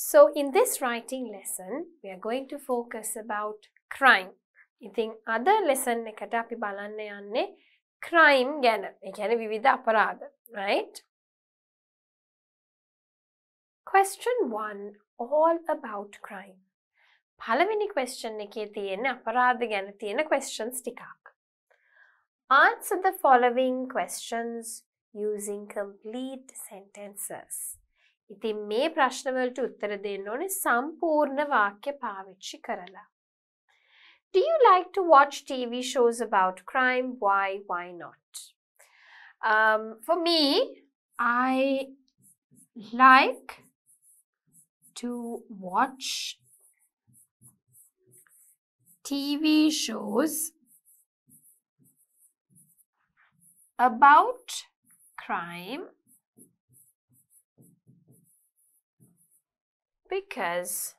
So in this writing lesson, we are going to focus about crime. ඉතින් අද lesson එකට අපි බලන්න යන්නේ crime ගැන. ඒ කියන්නේ විවිධ අපරාධ, right? Question 1, all about crime. පළවෙනි question එකේ තියෙන අපරාධ ගැන තියෙන questions ටිකක්. Answer the following questions using complete sentences. ඉතින් මේ ප්‍රශ්න වලට උත්තර දෙන්න ඕනේ සම්පූර්ණ වාක්‍ය පාවිච්චි කරලා. Do you like to watch TV shows about crime? Why not? For me, I like to watch TV shows about crime because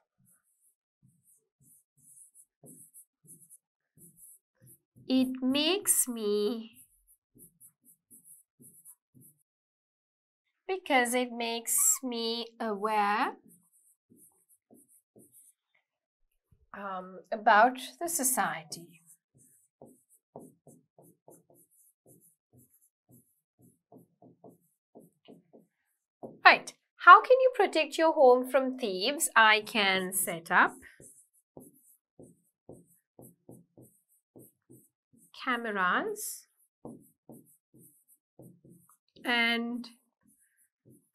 it makes me aware about the society. Right. How can you protect your home from thieves? I can set up cameras and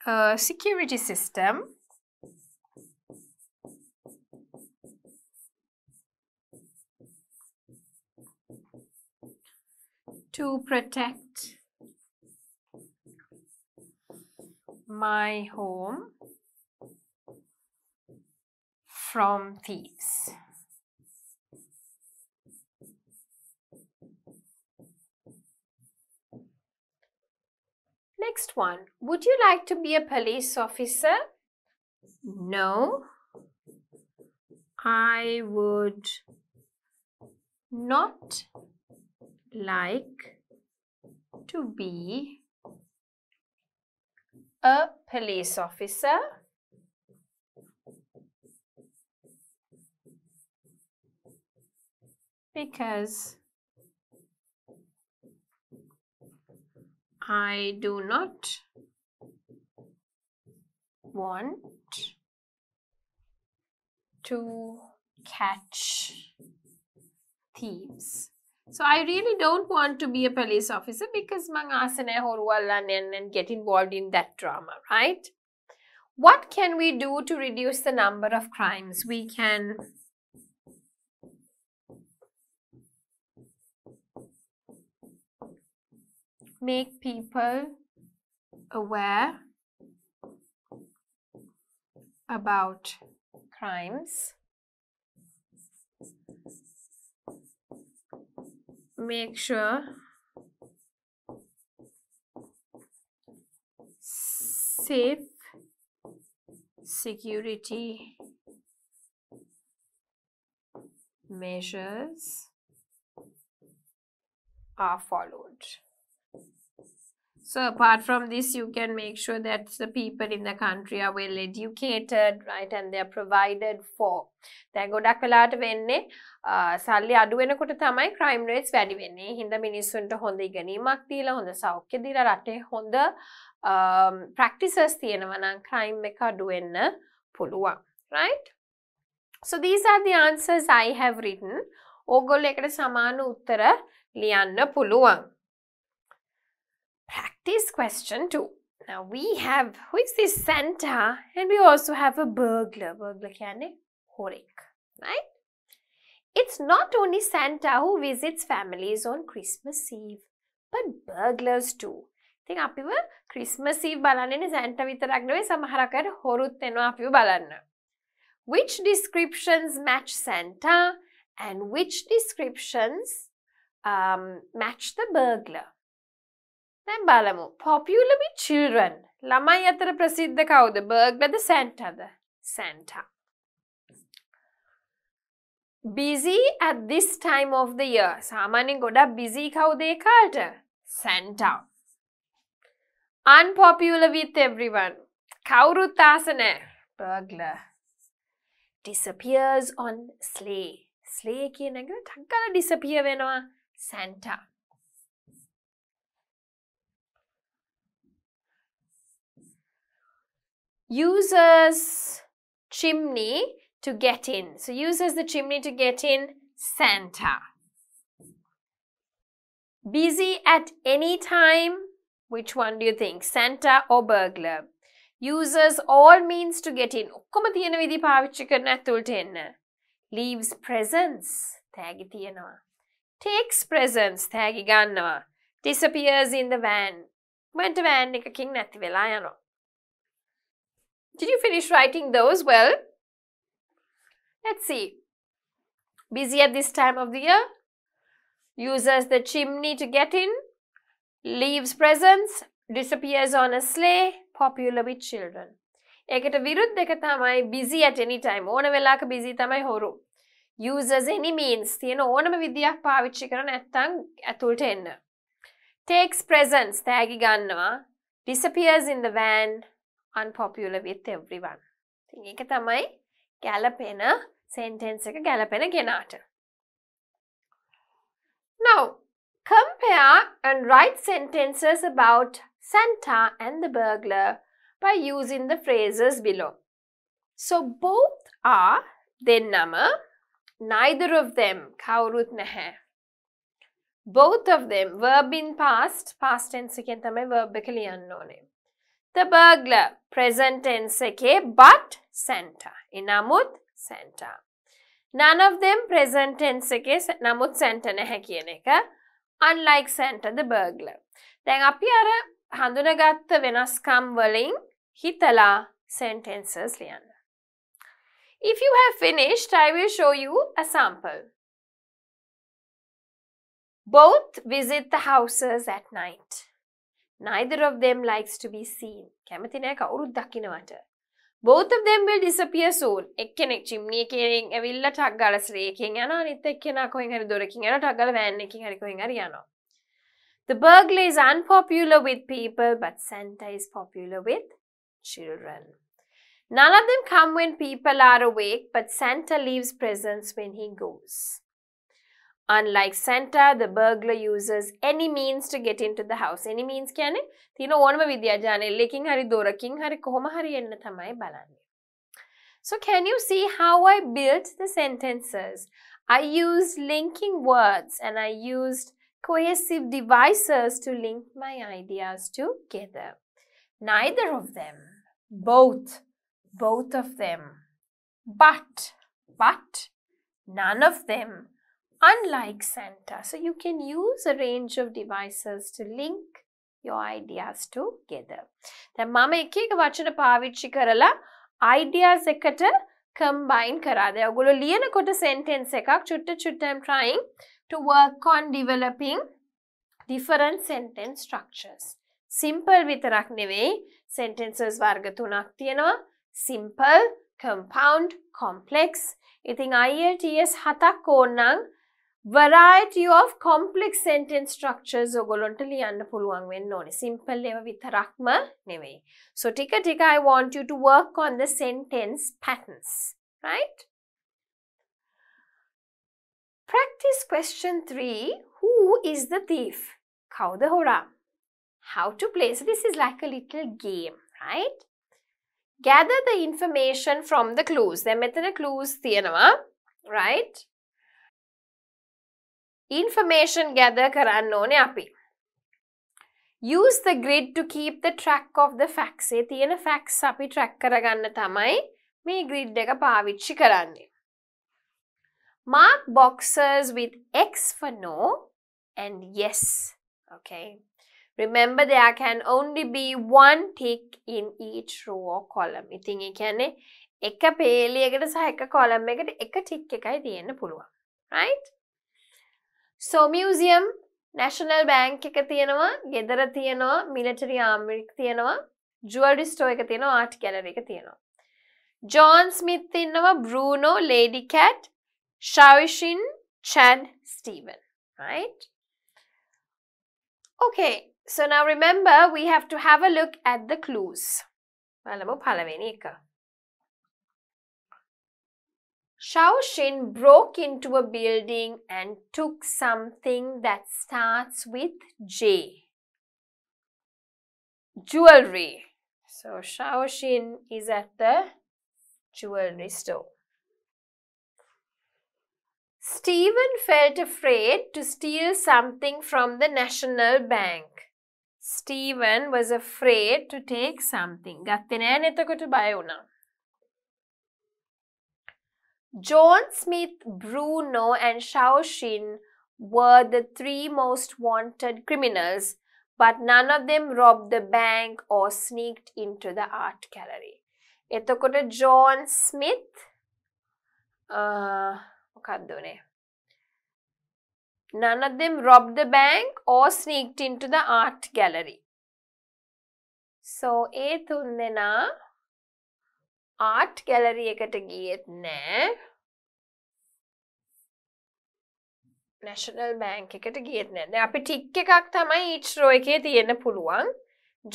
a security system to protect my home from thieves. Next one. Would you like to be a police officer? No. I would not like to be a police officer because I do not want to catch thieves. So I really don't want to be a police officer because mang aasa naha horu allana and get involved in that drama, right? What can we do to reduce the number of crimes? We can make people aware about crimes. Make sure safe security measures are followed. So apart from this, you can make sure that the people in the country are well educated, right, and they are provided for. දැන් ගොඩක් වෙලාවට වෙන්නේ සල්ලි අඩු වෙනකොට තමයි crime rates වැඩි වෙන්නේ. හින්දා මිනිස්සුන්ට හොඳ ඉගෙනීමක් දීලා හොඳ සෞඛ්‍ය දීලා රටේ හොඳ practices තියෙනවා නම් crime එක අඩු වෙන්න පුළුවන්, right? So these are the answers I have written. ඕගොල්ලෝ එකට සමාන උත්තර ලියන්න පුළුවන්. Practice question 2. Now we have, who is this Santa? And we also have a burglar. Burglar කියන්නේ හොරෙක්, right? It's not only Santa who visits families on Christmas Eve, but burglars too. ඉතින් අපිව Christmas Eve බලන්නේ Santa විතරක් නෙවෙයි සමහරක් අය හොරුත් එනවා අපිව බලන්න. Which descriptions match Santa and which descriptions match the burglar? දැන් බලමු. Popular with children. ළමයි අතර ප්‍රසිද්ධ කවුද? Burglarද Santaද? Santa. Busy at this time of the year. සාමාන්‍යයෙන් ගොඩක් busy කවුද ඒ කාලට? Santa. Unpopular with everyone. කවුරුත් ආස නැහැ. Burglar. disappears on sleigh. Sleigh කියන එක ටක් ගාලා disappear වෙනවා Santa. Uses chimney to get in. So uses the chimney to get in Santa. Busy at any time. Which one do you think? Santa or burglar? Uses all means to get in. ඔක්කොම තියෙන විදි පාවිච්චි කරන ඇතුළට එන්න. Leaves presents. තෑගි තියෙනවා. Takes presents. තෑගි ගන්නවා. Disappears in the van. Went van එකකින් නැති වෙලා යනවා. Did you finish writing those well? Let's see. Busy at this time of the year. Uses the chimney to get in. Leaves presents. Disappears on a sleigh. Popular with children. ඒකට විරුද්ධ එක තමයි busy at any time. ඕන වෙලාවක busy තමයි හොරු. Uses any means. තියෙන ඕනම විදියක් පාවිච්චි කරන නැත්නම් ඇතුළට එන්න. Takes presents. තෑගි ගන්නවා. Disappears in the van. Unpopular with everyone. ඉතින් ඒක තමයි ගැලපෙන sentence එක ගැලපෙන කෙනාට. Now, compare and write sentences about Santa and the burglar by using the phrases below. So both are දෙන්නම, neither of them කවුරුත් නැහැ. Both of them verb in past tense එකෙන් තමයි verb එක ලියන්න ඕනේ. The burglar present tense එකේ but Santa. එනමුත් Santa. None of them present tense එකේ නමුත් Santa නැහැ කියන එක. Unlike Santa the burglar. දැන් අපි අර හඳුනාගත්ත වෙනස්කම් වලින් හිතලා sentences ලියන්න. If you have finished, I will show you a sample. Both visit the houses at night. Neither of them likes to be seen. කැමති නෑ කවුරුත් දකින්නවට. Both of them will disappear soon. එක්කෙනෙක් chimney එකෙන් ඇවිල්ලා ටක් ගාලා sleigh එකෙන් යනවා. අනිත් එක්කෙනා කොහෙන් හරි දොරකින් යනවා. ටක් ගාලා van එකකින් හරි කොහෙන් හරි යනවා. The burglar is unpopular with people, but Santa is popular with children. None of them come when people are awake, but Santa leaves presents when he goes. Unlike Santa, the burglar uses any means to get into the house. Any means කියන්නේ තියෙන ඕනම විදියක් ජනෙල්ලකින් හරි දොරකින් හරි කොහොම හරි එන්න තමයි බලන්නේ. So can you see how I built the sentences? I used linking words and I used cohesive devices to link my ideas together. Neither of them, both of them, but, none of them, unlike Santa. So you can use a range of devices to link your ideas together. දැන් මම එක එක වචන පාවිච්චි කරලා ideas එකට combine කරා. දැන් ඔයගොල්ලෝ ලියනකොට sentence එකක් චුට්ට I'm trying to work on developing different sentence structures. Simple විතරක් නෙවෙයි, sentences වර්ග තුනක් තියෙනවා. Simple, compound, complex. ඉතින් IELTS 7ක් ඕනනම් variety of complex sentence structures ඔයගොල්ලන්ට ලියන්න පුළුවන් වෙන්න ඕනේ. Simple ඒවා විතරක්ම නෙවෙයි. So ටික I want you to work on the sentence patterns, right? Practice question 3. Who is the thief? කවුද හොරා? How to play. So this is like a little game, right? Gather the information from the clues. දැන් මෙතන clues තියෙනවා, right? Information gather කරන්න ඕනේ අපි. Use the grid to keep the track of the facts. ඒ තියෙන facts අපි track කරගන්න තමයි මේ grid එක පාවිච්චි කරන්නේ. Mark boxes with X for no and yes. Okay. Remember there can only be one tick in each row or column. ඉතින් ඒ කියන්නේ එක පේලියකට සහ එක column එකකට එක tick එකයි තියෙන්න පුළුවන්. Right? So museum, national bank එක තියෙනවා, ගෙදර තියෙනවා, military army එක තියෙනවා, jewelry store එක තියෙනවා, art gallery එක තියෙනවා. John Smith ඉන්නවා, Bruno, Lady Cat, Shawishin, Chad, Stephen. Right? Okay, so now remember we have to have a look at the clues. බලමු පළවෙනි එක. Shaoshin broke into a building and took something that starts with J. Jewelry. So Shaoshin is at the jewelry store. Stephen felt afraid to steal something from the National Bank. Stephen was afraid to take something. ගත්තේ නෑනේ එතකොට බය වුණා. John Smith, Bruno and Shaoshin were the three most wanted criminals, but none of them robbed the bank or sneaked into the art gallery. එතකොට John Smith මොකක්ද උනේ? None of them robbed the bank or sneaked into the art gallery. So, A තුන්දෙනා art gallery එකට ගියෙත් නෑ. National Bank එකට ගියෙත් නෑ. දැන් අපි ටික් එකක් තමයි each row එකේ තියෙන්න පුළුවන්.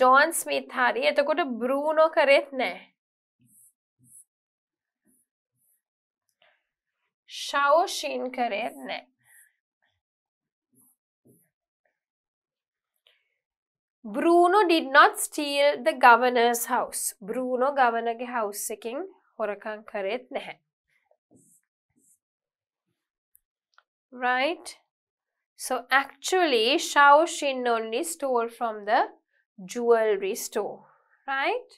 John Smith හරි. එතකොට Bruno කරෙත් නෑ. Shaoshin කරෙත් නෑ. Bruno did not steal the governor's house. Bruno governorගේ house එකෙන් හොරකම් කරෙත් නැහැ. Right? So actually Shaoshin only stole from the jewelry store. Right?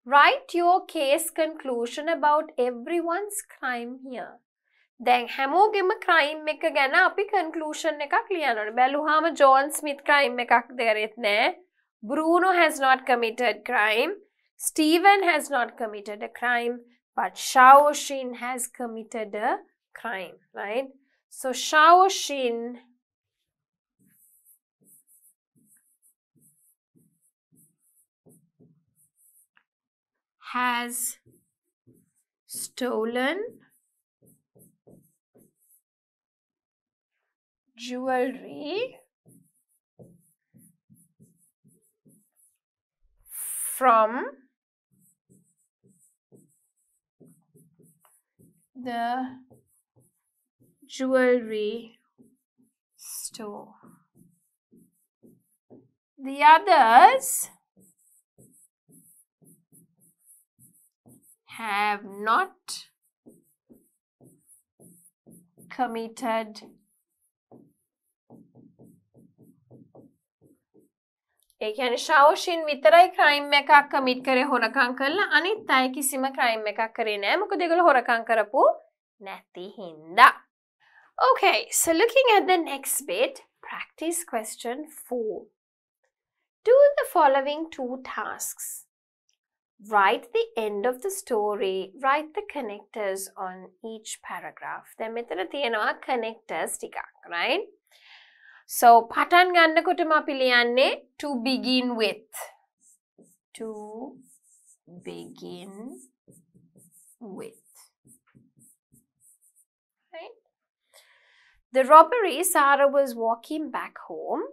Write your case conclusion about everyone's crime here. දැන් හැමෝගෙම crime එක ගැන අපි conclusion එකක් ලියන්න ඕනේ. බැලුවාම John Smith crime එකක් දෙරෙත් නෑ. Bruno has not committed crime. Stephen has not committed a crime. But Shaoshin has committed a crime. Right? So Shaoshin has stolen jewelry from the jewelry store. The others have not committed ඒ කියන්නේ Shaoshin විතරයි crime එකක් commit කරේ හොරකම් කරලා අනිත් අය කිසිම crime එකක් කරේ නෑ මොකද ඒගොල්ලෝ හොරකම් කරපු නැති හින්දා. Okay, so looking at the next bit, practice question 4. Do the following two tasks. Write the end of the story, write the connectors on each paragraph. දැන් මෙතන තියෙනවා connectors ටිකක්, right? So, පටන් ගන්නකොටම අපි ලියන්නේ to begin with. To begin with. Right? The robbery, Sarah was walking back home.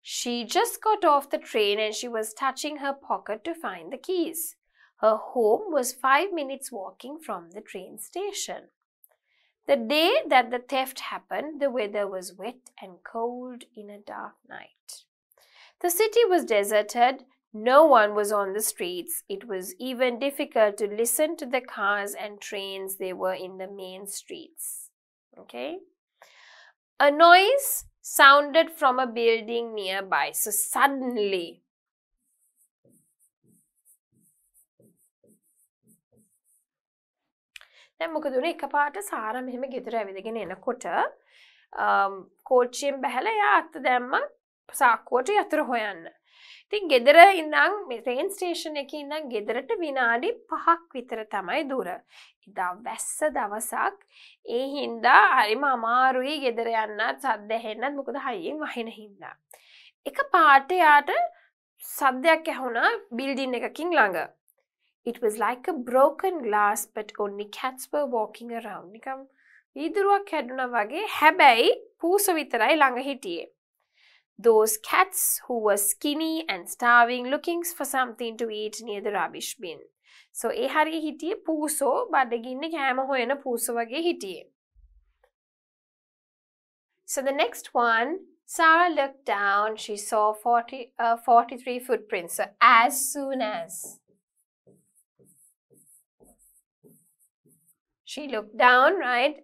She just got off the train and she was touching her pocket to find the keys. Her home was 5 minutes walking from the train station. The day that the theft happened, the weather was wet and cold in a dark night. The city was deserted. No one was on the streets. It was even difficult to listen to the cars and trains they were in the main streets. Okay? A noise sounded from a building nearby. So suddenly, දැන් මොකද උනේ එකපාරට සාරා මෙහෙම ගෙදර ඇවිදගෙන එනකොට කෝච්චියෙන් බහැලා එයා අත දැම්ම සාක්කුවට යතුරු හොයන්න. ඉතින් ගෙදර ඉඳන් මේ ට්‍රේන් ස්ටේෂන් එකේ ඉඳන් ගෙදරට විනාඩි 5ක් විතර තමයි දුර. ඉදා වැස්ස දවසක් ඒ හින්දා හරිම අමාරුයි ගෙදර යන්නත් සද්ද ඇහෙන්නත් මොකද හයියෙන් වහින හින්දා. එකපාරට යාට සද්දයක් ඇහුණා බිල්ඩින් එකකින් ළඟ. It was like a broken glass, but only cats were walking around. නිකම් වීදුරුවක් හැදුනා වගේ හැබැයි පූස විතරයි ළඟ හිටියේ. Those cats who were skinny and starving, looking for something to eat near the rubbish bin. So ඒ හරිය හිටියේ පූසෝ බඩගින්නේ කෑම හොයන පූසෝ වගේ හිටියේ. So the next one, Sarah looked down, she saw 43 footprints. So as soon as she looked down, right,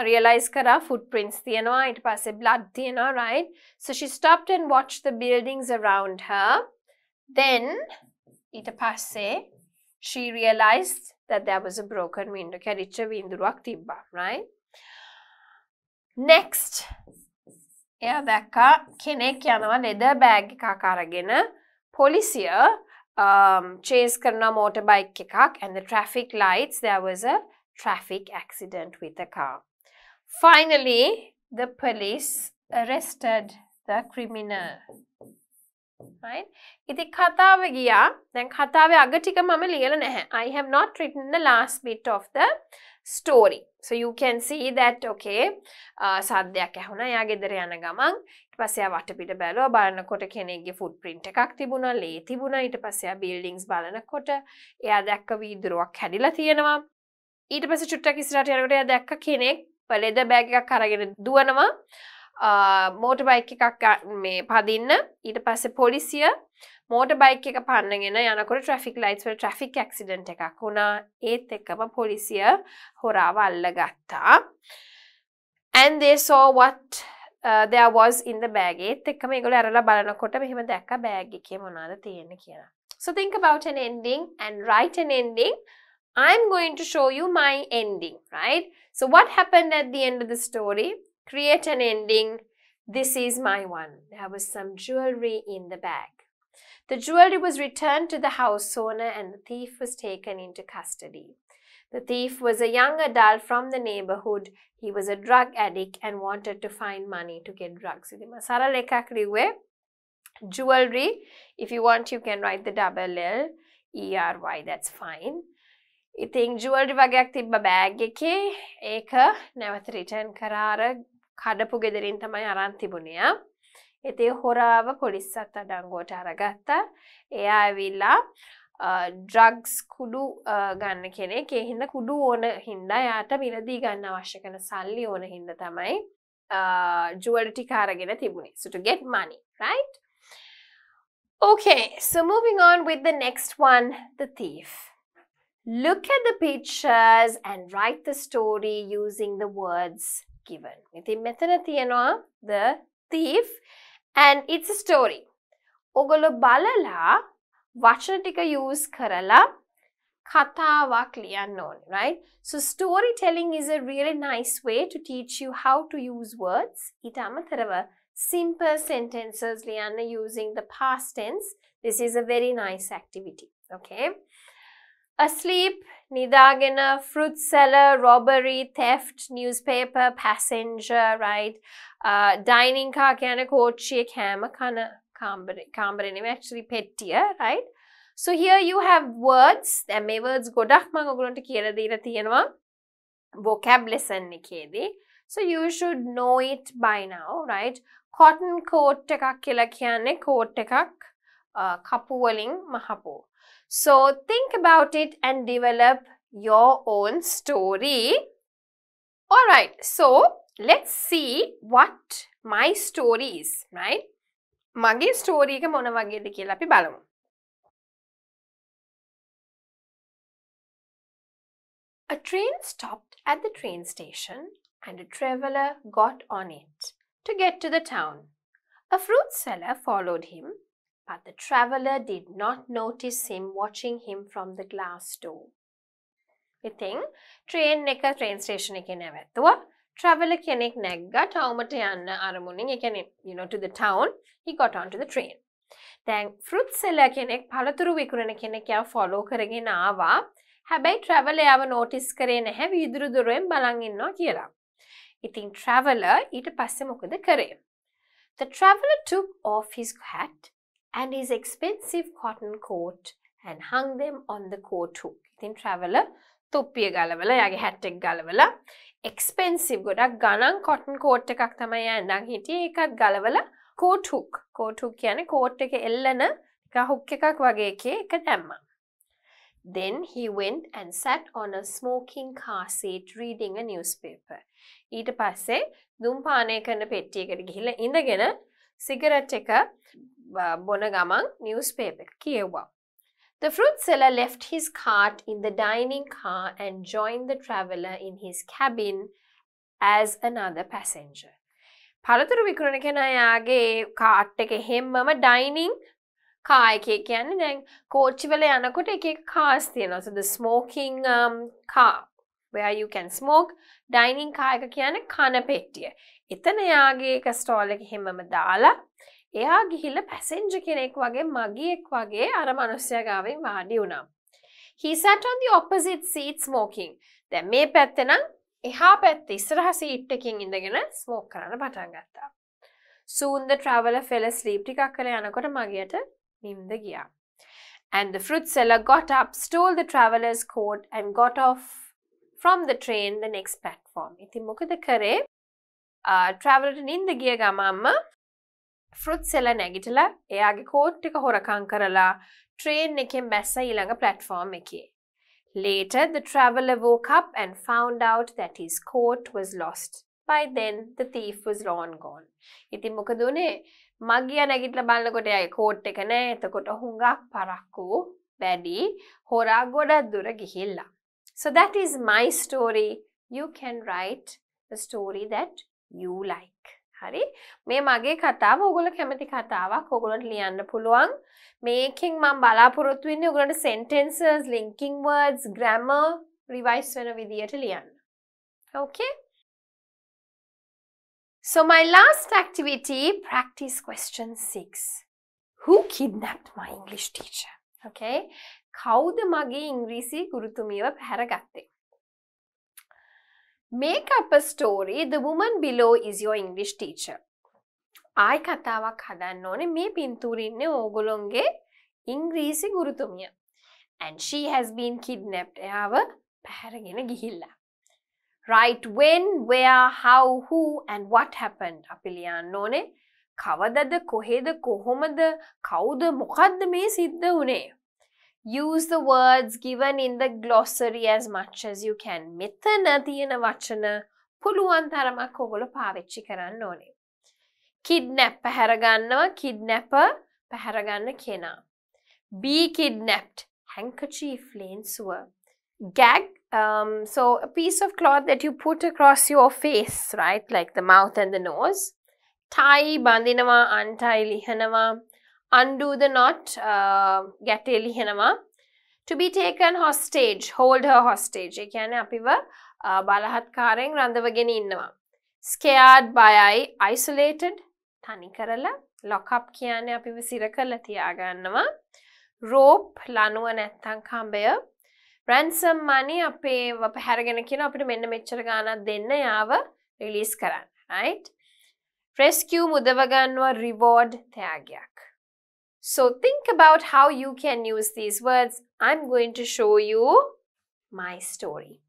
realized kara footprints තියනවා ඊට පස්සේ blood තියනවා, right? So she stopped and watched the buildings around her. Then ඊට පස්සේ she realized that there was a broken window. කැඩිච්ච වින්දුරුවක් තිබ්බා, right? Next, එයා දැක්කා කෙනෙක් යනවා leather bag එකක් අරගෙන පොලිසිය chase කරන motor bike එකක්, and the traffic lights, there was a traffic accident with a car. Finally, the police arrested the criminal. Right? ඉතින් කතාව ගියා. දැන් කතාවේ අග ටික මම ලියලා නැහැ. I have not written the last bit of the story. So you can see that, okay, සද්දයක් ඇහුණා. එයා ගෙදර යන ගමන් ඊට පස්සේ එයා වටපිට බැලුවා. බලනකොට කෙනෙක්ගේ footprint එකක් තිබුණා, ලේ තිබුණා. ඊට පස්සේ එයා buildings බලනකොට එයා දැක්ක වීදුරුවක් හැදිලා තියෙනවා. ඊට පස්සේ චුට්ටක් ඉස්සරහට යනකොට එයා දැක්ක කෙනෙක් leather bag එකක් අරගෙන දුවනවා motor bike එකක් මේ පදින්න. ඊට පස්සේ පොලිසිය motor bike එක පන්නගෙන යනකොට traffic lights වල traffic accident එකක් වුණා. ඒත් එක්කම පොලිසිය හොරාව අල්ලගත්තා. And they saw what there was in the bag. ඒත් එක්කම ඒගොල්ලෝ අරලා බලනකොට මෙහෙම දැක්කා bag එකේ මොනවද තියෙන්නේ කියලා. So think about an ending and write an ending. I'm going to show you my ending, right? So what happened at the end of the story? Create an ending. This is my one. There was some jewelry in the bag. The jewelry was returned to the house owner and the thief was taken into custody. The thief was a young adult from the neighborhood. He was a drug addict and wanted to find money to get drugs. Sarala ekak liwe jewelry. If you want, you can write the double L E-R-Y. That's fine. ඉතින් jewelry වගේක් තිබ්බ bag එකේ ඒක නැවත return කරාර කඩපු ගෙදරින් තමයි අරන් තිබුණේ. ඉතින් හොරාව පොලිස් අත්අඩංගුවට අරගත්තා. එයා ඇවිල්ලා drugs කුඩු ගන්න කෙනෙක්. ඒ හින්දා කුඩු ඕන හින්දා යාට මිලදී ගන්න අවශ්‍ය කරන සල්ලි ඕන හින්දා තමයි jewelry ටික අරගෙන තිබුණේ. So to get money, right? Okay, so moving on with the next one, the thief. Look at the pictures and write the story using the words given. ඉතින් මෙතන තියෙනවා the thief and it's a story. ඔගොල්ලෝ බලලා වචන ටික use කරලා කතාවක් ලියන්න ඕනේ, right? So storytelling is a really nice way to teach you how to use words. ඊට අමතරව simple sentences ලියන්න using the past tense. This is a very nice activity, okay? Asleep, nidagena, fruit seller, robbery, theft, newspaper, passenger, right? Dining car kana kochi kama kana kambare actually pettiya, right? So here you have words. There may words godak man ogolonta kiyala dila tiyenawa vocab lesson ekedi. So you should know it by now, right? Cotton coat ekak kiyala kiyanne coat ekak kapu walin mahapu. So think about it and develop your own story. Alright, so let's see what my story is, right? Mage story එක මොන වගේද කියලා අපි බලමු. A train stopped at the train station and a traveller got on it to get to the town. A fruit seller followed him, but the traveller did not notice him watching him from the glass door. ඉතින් train train station එකේ නැවතුවා. Traveller කෙනෙක් නැග්ගා ටවුමට යන්න අරමුණින්. ඒ කියන්නේ, you know, to the town. He got onto the train. දැන් fruit seller කෙනෙක් පළතුරු විකුණන කෙනෙක් යාව follow කරගෙන ආවා. හැබැයි traveller යාව notice කරේ නැහැ වීදුරු දොරෙන් බලන් ඉන්නවා කියලා. ඉතින් traveller ඊට පස්සේ මොකද කරේ? The traveller took off his hat and his expensive cotton coat and hung them on the coat hook. ඉතින් traveller තොප්පිය ගලවලා යාගේ hat එක ගලවලා expensive ගොඩක් ගණන් cotton coat එකක් තමයි ඇඳන් හිටියේ. ඒකත් ගලවලා coat hook. coat hook කියන්නේ coat එක එල්ලන එක hook එකක් වගේ එකේ එක දැම්මා. Then he went and sat on a smoking car seat reading a newspaper. ඊට පස්සේ දුම්පානය කරන පෙට්ටියකට ගිහිල්ලා ඉඳගෙන සිගරට් එක බොන ගමන් newspaper එක කියෙව්වා. The fruit seller left his cart in the dining car and joined the traveller in his cabin as another passenger. පළතුරු විකුණන කෙනා යාගේ කාට් එකේ හැමම dining car එකේ කියන්නේ දැන් කෝච්චි වල යනකොට එක එක cars තියෙනවා. So the smoking car where you can smoke, dining car එක කියන්නේ කන පෙට්ටිය. එතන යාගේ එක stall එකේ හැමම දාලා එයා ගිහිල්ලා passenger කෙනෙක් වගේ මගියෙක් වගේ අර මිනිස්සයා ගාවෙන් වාඩි වුණා. He sat on the opposite seat smoking. දැන් මේ පැත්තේ නම් එහා පැත්තේ ඉස්සරහ seat එකකින් ඉඳගෙන smoke කරන්න පටන් ගත්තා. Soon the traveller fell asleep. ටිකක් කල යනකොට මගියට නිින්ද ගියා. And the fruit seller got up, stole the traveller's coat and got off from the train the next platform. ඉතින් මොකද කරේ? traveller නිින්ද ගිය ගමන්ම fruit seller නැගිටලා එයාගේ coat එක හොරකම් කරලා train එකෙන් බැස්සා ඊළඟ platform එකේ. Later the traveller woke up and found out that his coat was lost. By then the thief was long gone. ඉතින් මොකද උනේ? මගියා නැගිටලා බලනකොට එයාගේ coat එක නැහැ. එතකොට හුඟක් පරක්කු වැඩි හොරා ගොඩක් දුර ගිහිල්ලා. So that is my story. You can write the story that you like. හරි? මේ මගේ කතාව ඔයගොල්ලෝ කැමති කතාවක් ඔයගොල්ලන්ට ලියන්න පුළුවන්. මේකෙන් මම බලාපොරොත්තු වෙන්නේ ඔයගොල්ලන්ට sentences, linking words, grammar revise වෙන විදියට ලියන්න. Okay? So my last activity, practice question 6. Who kidnapped my English teacher? Okay? කවුද මගේ ඉංග්‍රීසි ගුරුතුමියව පැහැරගත්තේ? Make up a story. The woman below is your English teacher. ආයි කතාවක් හදන්න ඕනේ. මේ පින්තූරේ ඉන්නේ ඕගොල්ලොන්ගේ ඉංග්‍රීසි ගුරුතුමිය. And she has been kidnapped. එයාව පැහැරගෙන ගිහිල්ලා. Write when, where, how, who and what happened. අපි ලියන්න ඕනේ. කවදද, කොහෙද, කොහොමද, කවුද, මොකද්ද මේ සිද්ධ වුනේ? Use the words given in the glossary as much as you can. මෙතන තියෙන වචන පුළුවන් තරමක් ඔයගොල්ලෝ පාවිච්චි කරන්න ඕනේ. Kidnap පැහැර ගන්නවා, kidnapper පැහැර ගන්න කෙනා. Be kidnapped handkerchief ලේන්සුව. Gag, so a piece of cloth that you put across your face, right, like the mouth and the nose. Tie බඳිනවා, untie ලිහනවා. Undo the knot, ගැටේ ලිහනවා. To be taken hostage, hold her hostage. ඒ කියන්නේ අපිව බලහත්කාරයෙන් රඳවගෙන ඉන්නවා. Scared by, isolated, තනි කරලා. Lock up කියන්නේ අපිව සිර කරලා තියාගන්නවා. Rope, ලනුව නැත්තම් කඹය. Ransom money, අපේව පැහැරගෙන කියන අපිට මෙන්න මෙච්චර ගාණක් දෙන්න යාව රිලීස් කරන්න. Right? Rescue, මුදව ගන්නවා. Reward, ත්‍යාගයක්. So think about how you can use these words. I'm going to show you my story.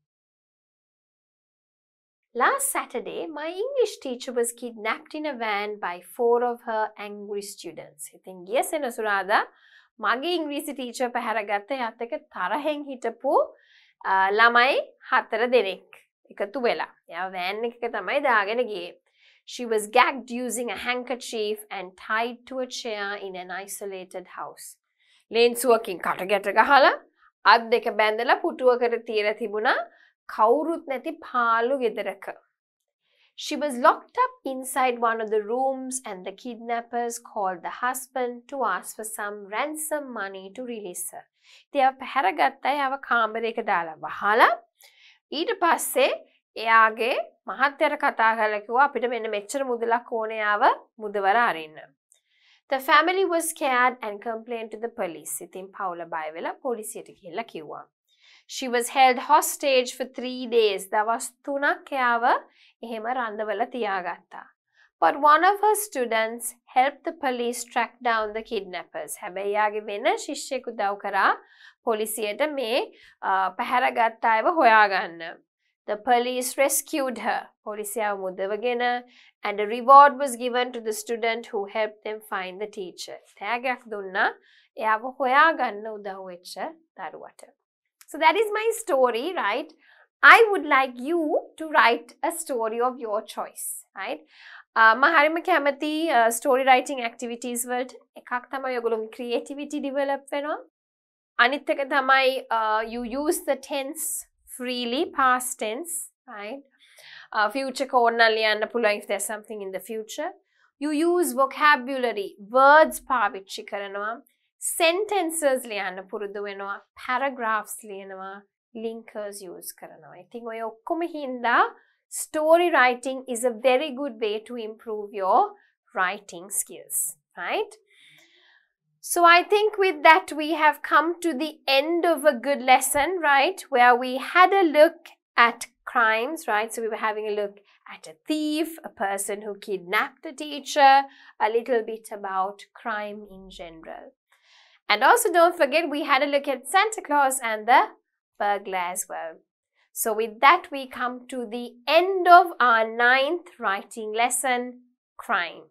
Last Saturday, my English teacher was kidnapped in a van by 4 of her angry students. ඉතින් ගිය සෙනසුරාදා මගේ ඉංග්‍රීසි teacher පැහැරගත්ත යත් එක තරහෙන් හිටපු ළමයි 4 දෙනෙක් එකතු වෙලා. එයා වෑන් එකක තමයි දාගෙන ගියේ. She was gagged using a handkerchief and tied to a chair in an isolated house. ලේන්සුවකින් කට ගැට ගහලා අත් දෙක බැඳලා පුටුවකට තියලා තිබුණා කවුරුත් නැති පාළු ගෙදරක. She was locked up inside one of the rooms and the kidnappers called the husband to ask for some ransom money to release her. ඉතින් පැහැරගත්තා එයාව කාමරයක දාලා වහලා ඊට පස්සේ එයාගේ මහත්තයාට කතා කරලා කිව්වා අපිට මෙන්න මෙච්චර මුදලක් ඕනේ යාව මුදවර අරින්න. The family was scared and complained to the police. ඉතින් පවුල බය වෙලා පොලිසියට ගිහිල්ලා කිව්වා. She was held hostage for 3 days. දවස් 3ක් එයාව එහෙම රඳවලා තියාගත්තා. But one of her students helped the police track down the kidnappers. හැබැයි යාගේ වෙන ශිෂ්‍යෙකු උදව් කරා පොලිසියට මේ පැහැරගත්ත අයව හොයාගන්න. The police rescued her. පොලිසියව මුදවගෙන and a reward was given to the student who helped them find the teacher. ත්‍යාගයක් දුන්නා එයාව හොයාගන්න උදව් වෙච්ච දරුවට. So that is my story, right? I would like you to write a story of your choice, right? Maharima kamathi story writing activities වලට එකක් තමයි ඔයගොල්ලෝගේ creativity develop වෙනවා. අනිත් එක තමයි you use the tense freely, past tense, right? Future කෝණ ලියන්න පුළුවන් if there's something in the future. You use vocabulary, words පාවිච්චි කරනවා. Sentences ලියන්න පුරුදු වෙනවා. Paragraphs ලියනවා. Linkers use කරනවා. ඉතින් ඔය ඔක්කොම හින්දා story writing is a very good way to improve your writing skills, right? So I think with that we have come to the end of a good lesson, right? Where we had a look at crimes, right? So we were having a look at a thief, a person who kidnapped a teacher, a little bit about crime in general. And also don't forget we had a look at Santa Claus and the burglar as well. So with that we come to the end of our 9th writing lesson, crime.